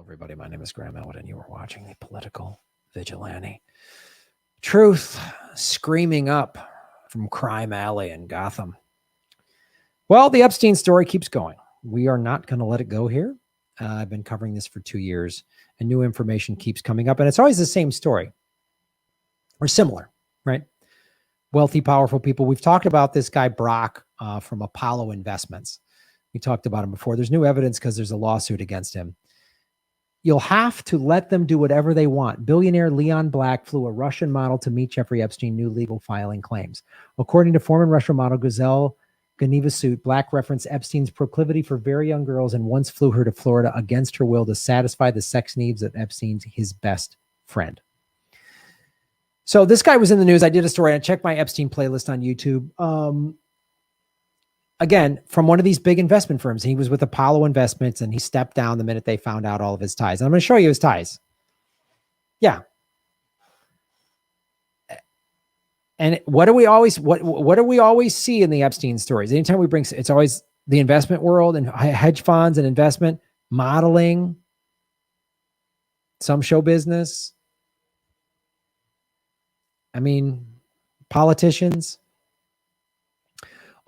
everybody. My name is Graham Elwood, and you are watching the Political Vigilante. Truth screaming up from Crime Alley in Gotham. Well, the Epstein story keeps going. We are not going to let it go here. I've been covering this for 2 years, and new information keeps coming up, and it's always the same story, or similar, right? Wealthy, powerful people. We've talked about this guy, Brock, from Apollo Investments. We talked about him before. There's new evidence because there's a lawsuit against him. You'll have to let them do whatever they want. Billionaire Leon Black flew a Russian model to meet Jeffrey Epstein, new legal filing claims. According to former Russian model Gazelle Geneva suit, Black referenced Epstein's proclivity for very young girls and once flew her to Florida against her will to satisfy the sex needs of Epstein's his best friend. So this guy was in the news. I did a story. I checked my Epstein playlist on YouTube. Again, from one of these big investment firms. He was with Apollo Investments, and he stepped down the minute they found out all of his ties. And I'm going to show you his ties. Yeah. And what do we always see in the Epstein stories? Anytime we bring, it's always the investment world and hedge funds and investment, modeling, some show business. I mean, politicians.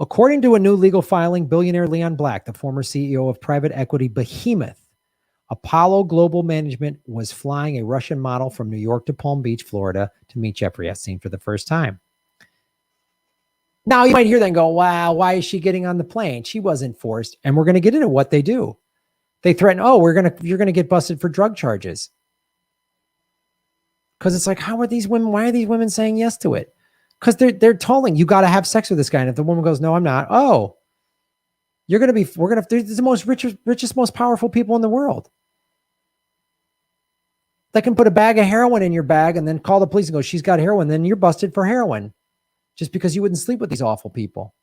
According to a new legal filing, billionaire Leon Black, the former CEO of private equity behemoth Apollo Global Management, was flying a Russian model from New York to Palm Beach, Florida, to meet Jeffrey Epstein for the first time. Now, you might hear that and go, wow, why is she getting on the plane? She wasn't forced. And we're going to get into what they do. They threaten, you're going to get busted for drug charges. Because it's like, why are these women saying yes to it? Because they're telling you got to have sex with this guy. And if the woman goes, no, I'm not. Oh, they're the most richest, most powerful people in the world. They can put a bag of heroin in your bag and then call the police and go, she's got heroin. Then you're busted for heroin just because you wouldn't sleep with these awful people.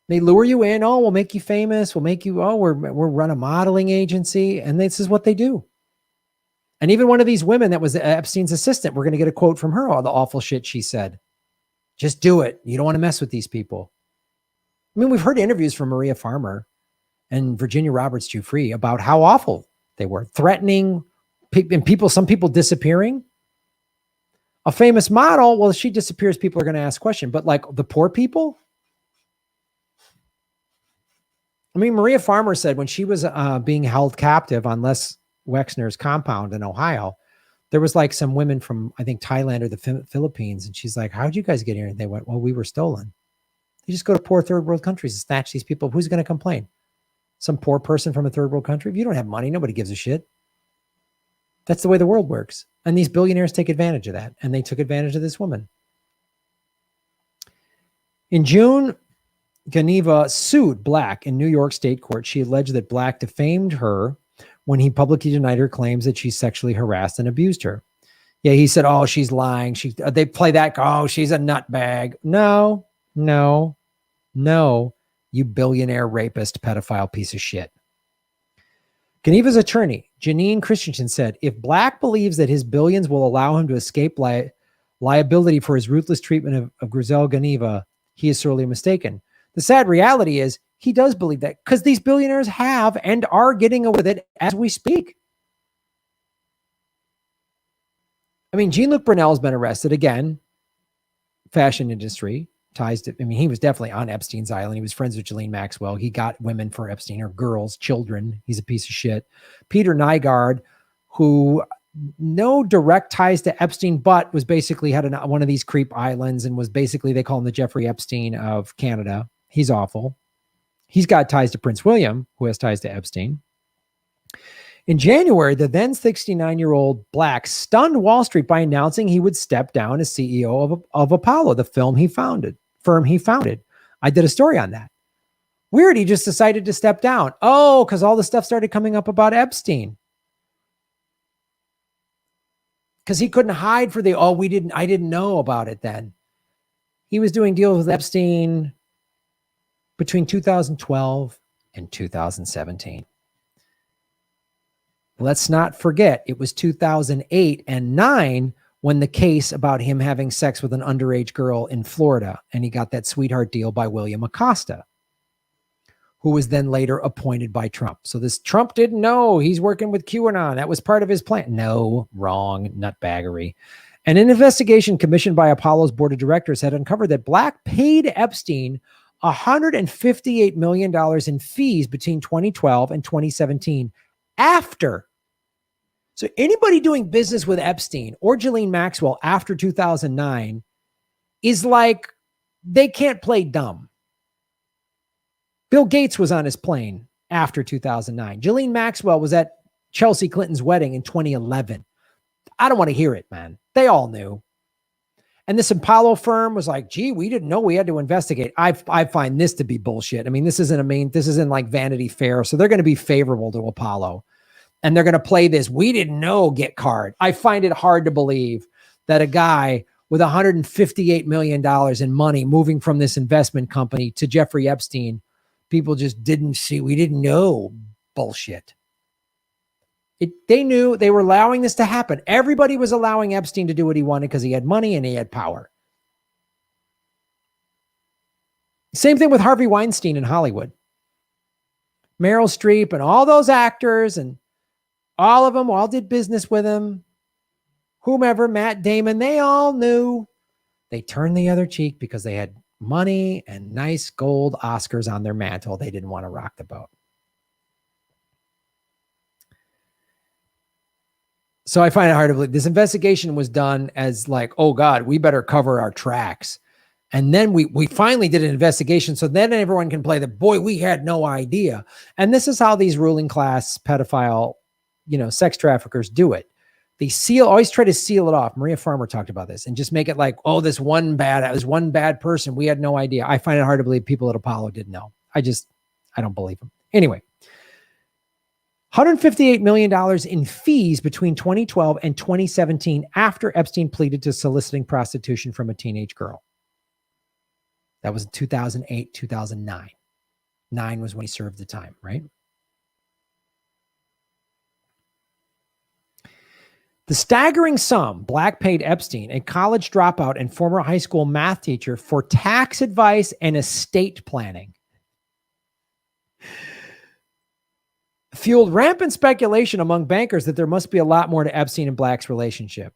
They lure you in. Oh, we'll make you famous. We'll make you, we're run a modeling agency. And this is what they do. And even one of these women that was Epstein's assistant, we're going to get a quote from her, all the awful shit she said. Just do it. You don't want to mess with these people. I mean, we've heard interviews from Maria Farmer and Virginia Roberts Giuffre about how awful they were, threatening and some people disappearing. A famous model, well, if she disappears, people are going to ask questions. But like the poor people? I mean, Maria Farmer said when she was being held captive on Les Wexner's compound in Ohio, there was like some women from, I think, Thailand or the Philippines. And she's like, how'd you guys get here? And they went, well, we were stolen. You just go to poor third world countries and snatch these people. Who's going to complain? Some poor person from a third world country? If you don't have money, nobody gives a shit. That's the way the world works. And these billionaires take advantage of that. And they took advantage of this woman. In June, Geneva sued Black in New York State court. She alleged that Black defamed her when he publicly denied her claims that she sexually harassed and abused her. Yeah, he said, oh, she's lying. They play that, oh, she's a nutbag. No, you billionaire rapist, pedophile piece of shit. Geneva's attorney, Janine Christensen, said, if Black believes that his billions will allow him to escape liability for his ruthless treatment of Griselle Geneva, he is sorely mistaken. The sad reality is he does believe that because these billionaires have and are getting away with it as we speak. I mean, Jean-Luc Brunel has been arrested again. Fashion industry ties to, I mean, he was definitely on Epstein's island. He was friends with Ghislaine Maxwell. He got women for Epstein, or girls, children. He's a piece of shit. Peter Nygaard, who no direct ties to Epstein, but was basically had one of these creep islands and was basically, they call him the Jeffrey Epstein of Canada. He's awful. He's got ties to Prince William, who has ties to Epstein. In January, the then 69-year-old Black stunned Wall Street by announcing he would step down as CEO of Apollo, the firm he founded. I did a story on that. Weird, he just decided to step down. Oh, because all the stuff started coming up about Epstein. Because he couldn't hide for I didn't know about it then. He was doing deals with Epstein between 2012 and 2017. Let's not forget, it was 2008 and 9 when the case about him having sex with an underage girl in Florida, and he got that sweetheart deal by William Acosta, who was then later appointed by Trump. So this Trump didn't know he's working with QAnon. That was part of his plan. No, wrong, nutbaggery. And an investigation commissioned by Apollo's board of directors had uncovered that Black paid Epstein $158 million in fees between 2012 and 2017 after. So anybody doing business with Epstein or Ghislaine Maxwell after 2009 is like, they can't play dumb. Bill Gates was on his plane after 2009. Ghislaine Maxwell was at Chelsea Clinton's wedding in 2011. I don't want to hear it, man. They all knew. And this Apollo firm was like, gee, we didn't know we had to investigate. I find this to be bullshit. I mean, this isn't like Vanity Fair. So they're going to be favorable to Apollo. And they're going to play this, we didn't know get card. I find it hard to believe that a guy with $158 million in money moving from this investment company to Jeffrey Epstein, people just didn't see, we didn't know. Bullshit. They knew they were allowing this to happen. Everybody was allowing Epstein to do what he wanted because he had money and he had power. Same thing with Harvey Weinstein in Hollywood. Meryl Streep and all those actors and all of them all did business with him. Whomever, Matt Damon, they all knew. They turned the other cheek because they had money and nice gold Oscars on their mantle. They didn't want to rock the boat. So I find it hard to believe this investigation was done as like, oh God, we better cover our tracks. And then we finally did an investigation. So then everyone can play the boy, we had no idea. And this is how these ruling class pedophile, sex traffickers do it. They always try to seal it off. Maria Farmer talked about this and just make it like, oh, this one bad person. We had no idea. I find it hard to believe people at Apollo didn't know. I don't believe them. Anyway, $158 million in fees between 2012 and 2017 after Epstein pleaded to soliciting prostitution from a teenage girl. That was 2008, 2009. 9 was when he served the time, right? The staggering sum Black paid Epstein, a college dropout and former high school math teacher, for tax advice and estate planning, fueled rampant speculation among bankers that there must be a lot more to Epstein and Black's relationship.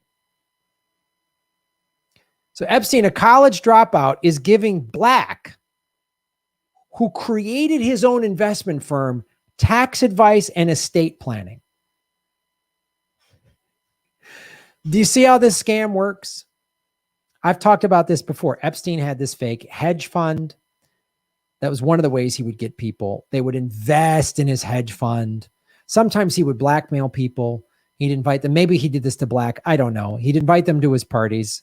So Epstein, a college dropout, is giving Black, who created his own investment firm, tax advice and estate planning. Do you see how this scam works? I've talked about this before. Epstein had this fake hedge fund. That was one of the ways he would get people. They would invest in his hedge fund. Sometimes he would blackmail people. He'd invite them. Maybe he did this to Black. I don't know. He'd invite them to his parties.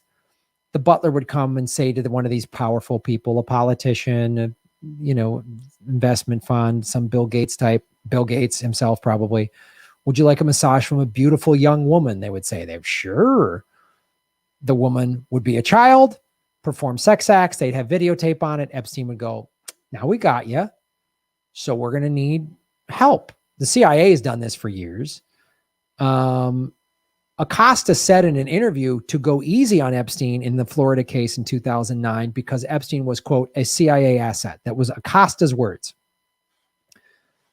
The butler would come and say to one of these powerful people, a politician, investment fund, some Bill Gates type, Bill Gates himself probably, would you like a massage from a beautiful young woman? They would say, sure. The woman would be a child, perform sex acts. They'd have videotape on it. Epstein would go, now we got you. So we're going to need help. The CIA has done this for years. Acosta said in an interview to go easy on Epstein in the Florida case in 2009 because Epstein was, quote, a CIA asset. That was Acosta's words.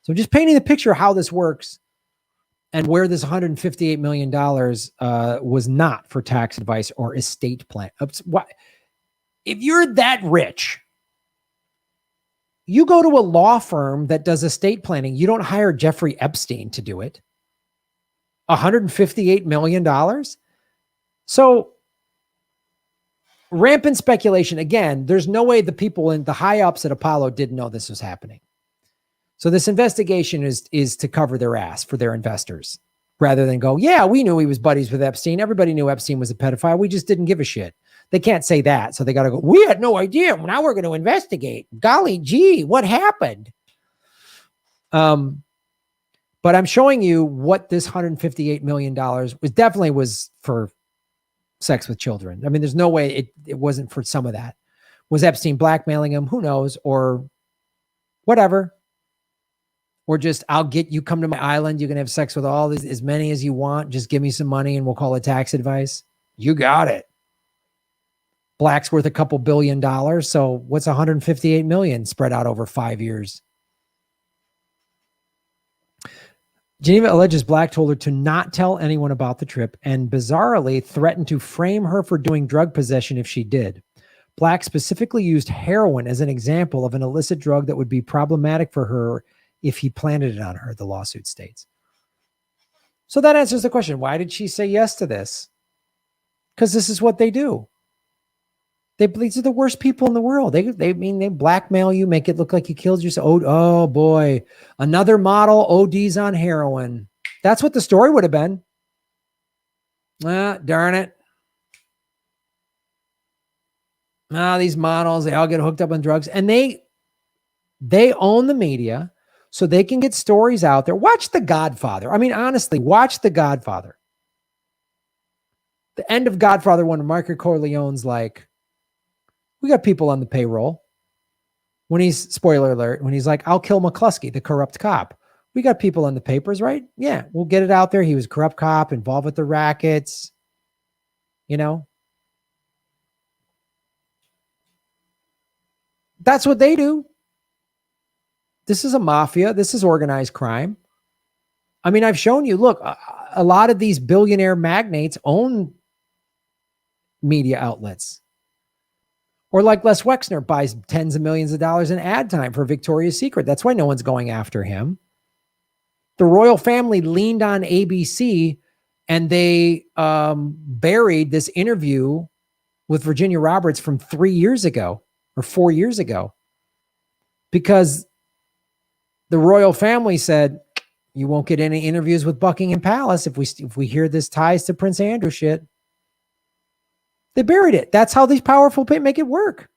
So just painting the picture of how this works and where this $158 million was not for tax advice or estate plan. If you're that rich, you go to a law firm that does estate planning. You don't hire Jeffrey Epstein to do it. $158 million. So rampant speculation. Again, there's no way the people in the high ups at Apollo didn't know this was happening. So this investigation is to cover their ass for their investors rather than go, yeah, we knew he was buddies with Epstein. Everybody knew Epstein was a pedophile. We just didn't give a shit. They can't say that. So they got to go, we had no idea. Now we're going to investigate. Golly gee, what happened? But I'm showing you what this $158 million was for sex with children. I mean, there's no way it wasn't for some of that. Was Epstein blackmailing him? Who knows? Or whatever. Or just, I'll get you, come to my island. You can have sex with as many as you want. Just give me some money and we'll call it tax advice. You got it. Black's worth a couple $1 billion. So what's 158 million spread out over 5 years? Geneva alleges Black told her to not tell anyone about the trip and bizarrely threatened to frame her for doing drug possession if she did. Black specifically used heroin as an example of an illicit drug that would be problematic for her if he planted it on her, the lawsuit states. So that answers the question. Why did she say yes to this? Because this is what they do. These are the worst people in the world. They blackmail you, make it look like you killed yourself. Oh boy, another model ODs on heroin. That's what the story would have been. Darn it. These models, they all get hooked up on drugs, and they own the media, so they can get stories out there. Watch The Godfather. I mean, honestly, watch The Godfather. The end of Godfather 1, Michael Corleone's like, we got people on the payroll. When he's, spoiler alert, when he's like, I'll kill McCluskey, the corrupt cop. We got people on the papers, right? Yeah, we'll get it out there. He was a corrupt cop involved with the rackets. You know? That's what they do. This is a mafia. This is organized crime. I mean, I've shown you, look, a lot of these billionaire magnates own media outlets. Or like Les Wexner buys tens of millions of dollars in ad time for Victoria's Secret. That's why no one's going after him. The royal family leaned on ABC and they buried this interview with Virginia Roberts from 3 years ago or 4 years ago because the royal family said, you won't get any interviews with Buckingham Palace if we hear this ties to Prince Andrew shit. They buried it. That's how these powerful people make it work.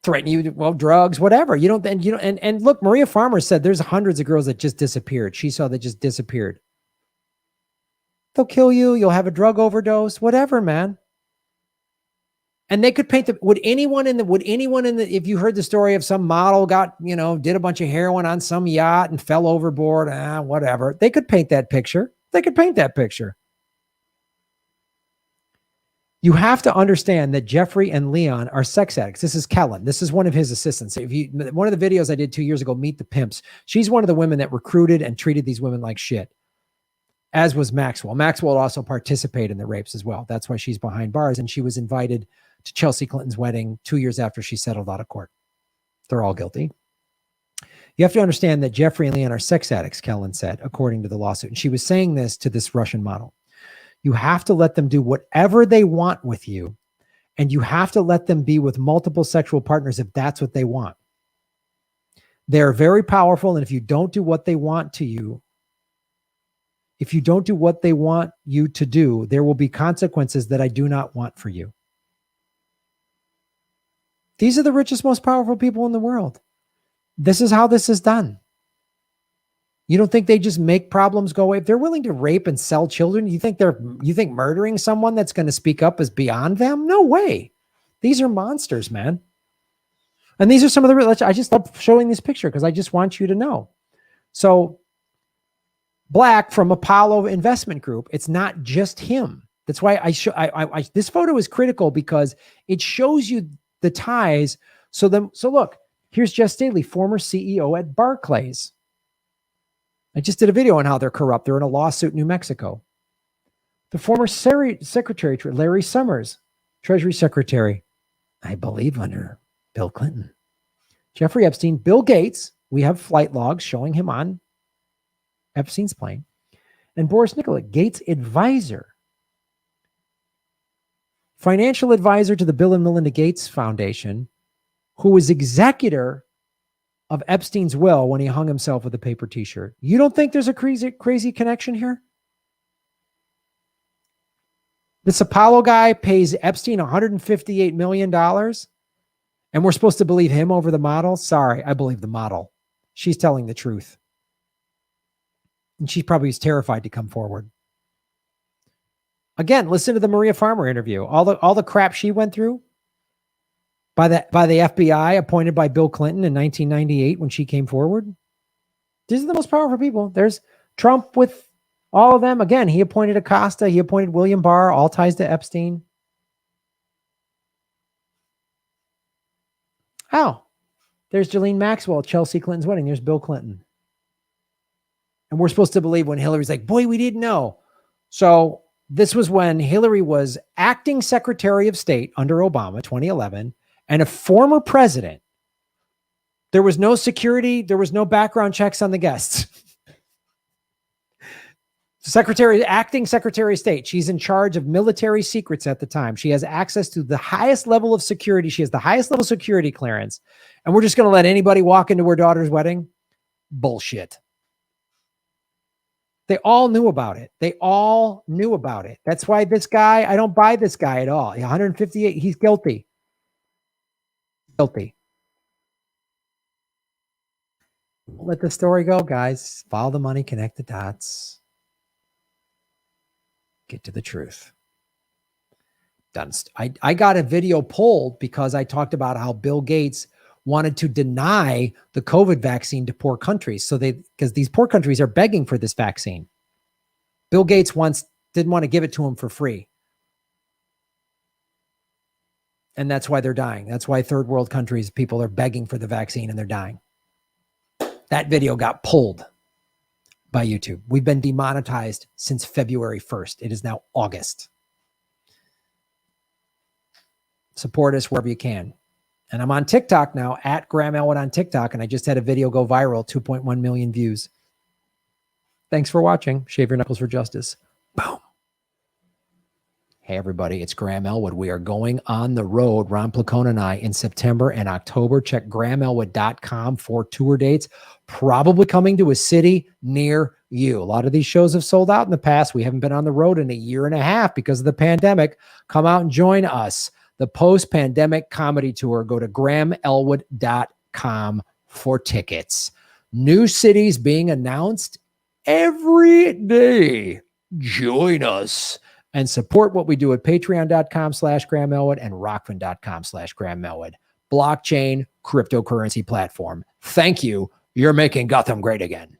Threaten you, well, drugs, whatever. And look, Maria Farmer said there's hundreds of girls that just disappeared. She saw that just disappeared. They'll kill you. You'll have a drug overdose, whatever, man. And they could paint would anyone in the, if you heard the story of some model got, did a bunch of heroin on some yacht and fell overboard, whatever. They could paint that picture. You have to understand that Jeffrey and Leon are sex addicts. This is Kellen. This is one of his assistants. One of the videos I did 2 years ago, Meet the Pimps, she's one of the women that recruited and treated these women like shit, as was Maxwell. Maxwell also participated in the rapes as well. That's why she's behind bars. And she was invited to Chelsea Clinton's wedding 2 years after she settled out of court. They're all guilty. You have to understand that Jeffrey and Leon are sex addicts, Kellen said, according to the lawsuit. And she was saying this to this Russian model. You have to let them do whatever they want with you. And you have to let them be with multiple sexual partners if that's what they want. They're very powerful. And if you don't do what they want to you, if you don't do what they want you to do, there will be consequences that I do not want for you. These are the richest, most powerful people in the world. This is how this is done. You don't think they just make problems go away? If they're willing to rape and sell children, you think murdering someone that's going to speak up is beyond them? No way. These are monsters, man. And these are some of the, I just love showing this picture because I just want you to know. So Black from Apollo Investment Group, it's not just him. That's why this photo is critical because it shows you the ties. So look, here's Jess Staley, former CEO at Barclays. I just did a video on how they're corrupt. They're in a lawsuit in New Mexico. The former Secretary, Larry Summers, Treasury Secretary, I believe under Bill Clinton. Jeffrey Epstein, Bill Gates, we have flight logs showing him on Epstein's plane. And Boris Nikolic, Gates' advisor, financial advisor to the Bill and Melinda Gates Foundation, who was executor of Epstein's will when he hung himself with a paper t-shirt. You don't think there's a crazy connection here? This Apollo guy pays Epstein $158 million and we're supposed to believe him over the model? Sorry, I believe the model. She's telling the truth. And she probably was terrified to come forward. Again, listen to the Maria Farmer interview. All the crap she went through by the FBI appointed by Bill Clinton in 1998 when she came forward. These are the most powerful people. There's Trump with all of them. Again, he appointed Acosta. He appointed William Barr, all ties to Epstein. How? There's Ghislaine Maxwell at Chelsea Clinton's wedding. There's Bill Clinton. And we're supposed to believe when Hillary's like, boy, we didn't know. So this was when Hillary was acting Secretary of State under Obama, 2011, and a former president. There was no security. There was no background checks on the guests. Acting Secretary of State. She's in charge of military secrets at the time. She has access to the highest level of security. She has the highest level security clearance. And we're just going to let anybody walk into her daughter's wedding? Bullshit. They all knew about it. They all knew about it. That's why this guy, I don't buy this guy at all. 158, he's guilty. Guilty. Let the story go, guys. Follow the money, connect the dots. Get to the truth. Done. I got a video pulled because I talked about how Bill Gates wanted to deny the COVID vaccine to poor countries. So because these poor countries are begging for this vaccine. Bill Gates didn't want to give it to them for free. And that's why they're dying. That's why third world countries, people are begging for the vaccine and they're dying. That video got pulled by YouTube. We've been demonetized since February 1st. It is now August. Support us wherever you can. And I'm on TikTok now, at Graham Elwood on TikTok, and I just had a video go viral, 2.1 million views. Thanks for watching. Shave your knuckles for justice. Boom. Hey, everybody, it's Graham Elwood. We are going on the road, Ron Placone and I, in September and October. Check GrahamElwood.com for tour dates, probably coming to a city near you. A lot of these shows have sold out in the past. We haven't been on the road in a year and a half because of the pandemic. Come out and join us. The post-pandemic comedy tour. Go to GrahamElwood.com for tickets. New cities being announced every day. Join us and support what we do at patreon.com/Graham Elwood and rockfin.com/Graham Elwood. Blockchain cryptocurrency platform. Thank you. You're making Gotham great again.